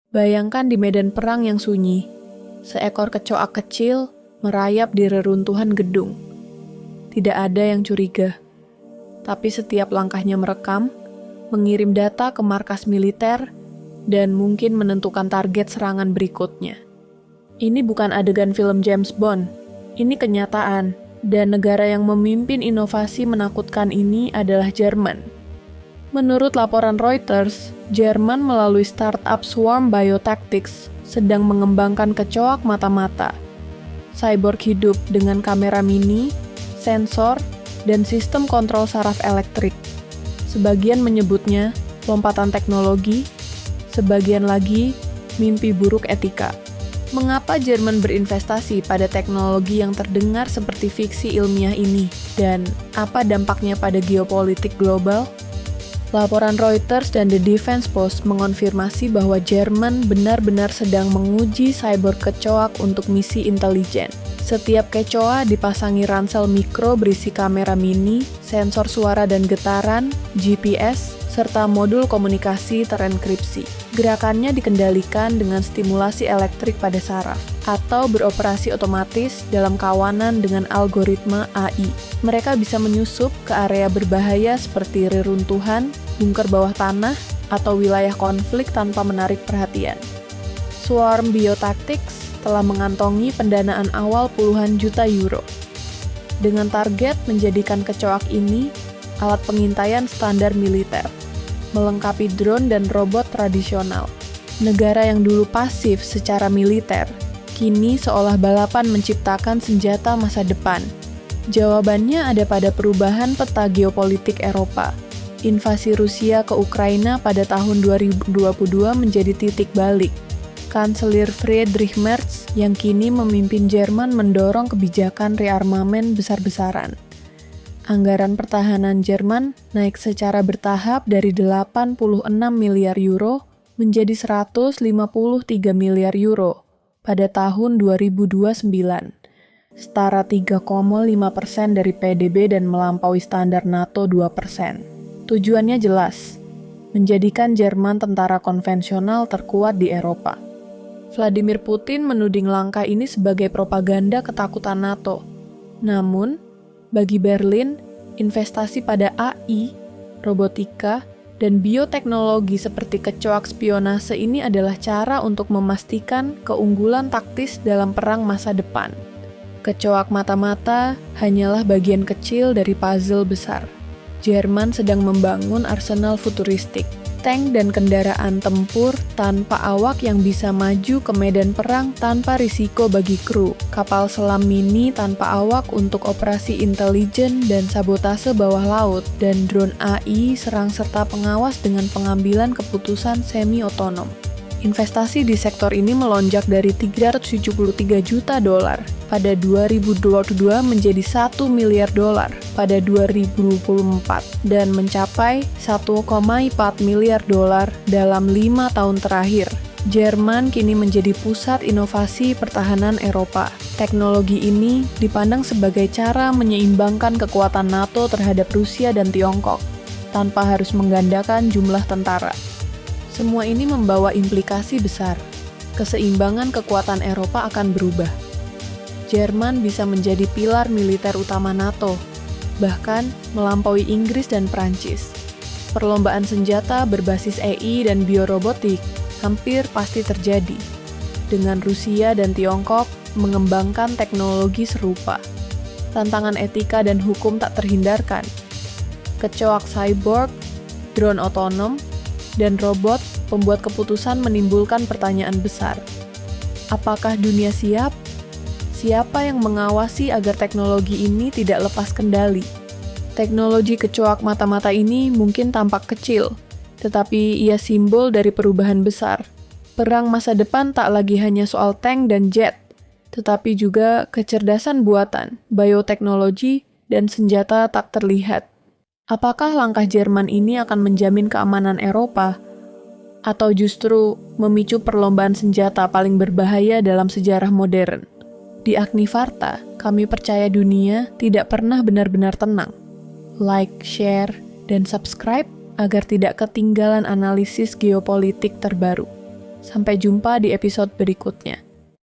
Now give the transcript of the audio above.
Bayangkan di medan perang yang sunyi, seekor kecoak kecil merayap di reruntuhan gedung. Tidak ada yang curiga, tapi setiap langkahnya merekam, mengirim data ke markas militer, dan mungkin menentukan target serangan berikutnya. Ini bukan adegan film James Bond, ini kenyataan, dan negara yang memimpin inovasi menakutkan ini adalah Jerman. Menurut laporan Reuters, Jerman melalui startup Swarm Biotactics sedang mengembangkan kecoak mata-mata. Cyborg hidup dengan kamera mini, sensor, dan sistem kontrol saraf elektrik. Sebagian menyebutnya lompatan teknologi, sebagian lagi mimpi buruk etika. Mengapa Jerman berinvestasi pada teknologi yang terdengar seperti fiksi ilmiah ini? Dan apa dampaknya pada geopolitik global? Laporan Reuters dan The Defense Post mengonfirmasi bahwa Jerman benar-benar sedang menguji cyborg kecoak untuk misi intelijen. Setiap kecoa dipasangi ransel mikro berisi kamera mini, sensor suara dan getaran, GPS, serta modul komunikasi terenkripsi. Gerakannya dikendalikan dengan stimulasi elektrik pada saraf, atau beroperasi otomatis dalam kawanan dengan algoritma AI. Mereka bisa menyusup ke area berbahaya seperti reruntuhan, bunker bawah tanah, atau wilayah konflik tanpa menarik perhatian. Swarm Biotactics telah mengantongi pendanaan awal puluhan juta euro. Dengan target menjadikan kecoak ini alat pengintaian standar militer, melengkapi drone dan robot tradisional. Negara yang dulu pasif secara militer, kini seolah balapan menciptakan senjata masa depan. Jawabannya ada pada perubahan peta geopolitik Eropa. Invasi Rusia ke Ukraina pada tahun 2022 menjadi titik balik. Kanselir Friedrich Merz yang kini memimpin Jerman mendorong kebijakan rearmamen besar-besaran. Anggaran pertahanan Jerman naik secara bertahap dari 86 miliar euro menjadi 153 miliar euro pada tahun 2029, setara 3,5% dari PDB dan melampaui standar NATO 2%. Tujuannya jelas, menjadikan Jerman tentara konvensional terkuat di Eropa. Vladimir Putin menuding langkah ini sebagai propaganda ketakutan NATO. Namun, bagi Berlin, investasi pada AI, robotika, dan bioteknologi seperti kecoak spionase ini adalah cara untuk memastikan keunggulan taktis dalam perang masa depan. Kecoak mata-mata hanyalah bagian kecil dari puzzle besar. Jerman sedang membangun arsenal futuristik, tank dan kendaraan tempur tanpa awak yang bisa maju ke medan perang tanpa risiko bagi kru, kapal selam mini tanpa awak untuk operasi intelijen dan sabotase bawah laut, dan drone AI serang serta pengawas dengan pengambilan keputusan semi-otonom. Investasi di sektor ini melonjak dari 373 juta dolar pada 2022 menjadi 1 miliar dolar pada 2024 dan mencapai 1,4 miliar dolar dalam 5 tahun terakhir. Jerman kini menjadi pusat inovasi pertahanan Eropa. Teknologi ini dipandang sebagai cara menyeimbangkan kekuatan NATO terhadap Rusia dan Tiongkok tanpa harus menggandakan jumlah tentara. Semua ini membawa implikasi besar. Keseimbangan kekuatan Eropa akan berubah. Jerman bisa menjadi pilar militer utama NATO, bahkan melampaui Inggris dan Prancis. Perlombaan senjata berbasis AI dan biorobotik hampir pasti terjadi, dengan Rusia dan Tiongkok mengembangkan teknologi serupa. Tantangan etika dan hukum tak terhindarkan. Kecoak cyborg, drone otonom, dan robot pembuat keputusan menimbulkan pertanyaan besar. Apakah dunia siap? Siapa yang mengawasi agar teknologi ini tidak lepas kendali? Teknologi kecoak mata-mata ini mungkin tampak kecil, tetapi ia simbol dari perubahan besar. Perang masa depan tak lagi hanya soal tank dan jet, tetapi juga kecerdasan buatan, bioteknologi, dan senjata tak terlihat. Apakah langkah Jerman ini akan menjamin keamanan Eropa, atau justru memicu perlombaan senjata paling berbahaya dalam sejarah modern? Di Agnivarta, kami percaya dunia tidak pernah benar-benar tenang. Like, share, dan subscribe agar tidak ketinggalan analisis geopolitik terbaru. Sampai jumpa di episode berikutnya.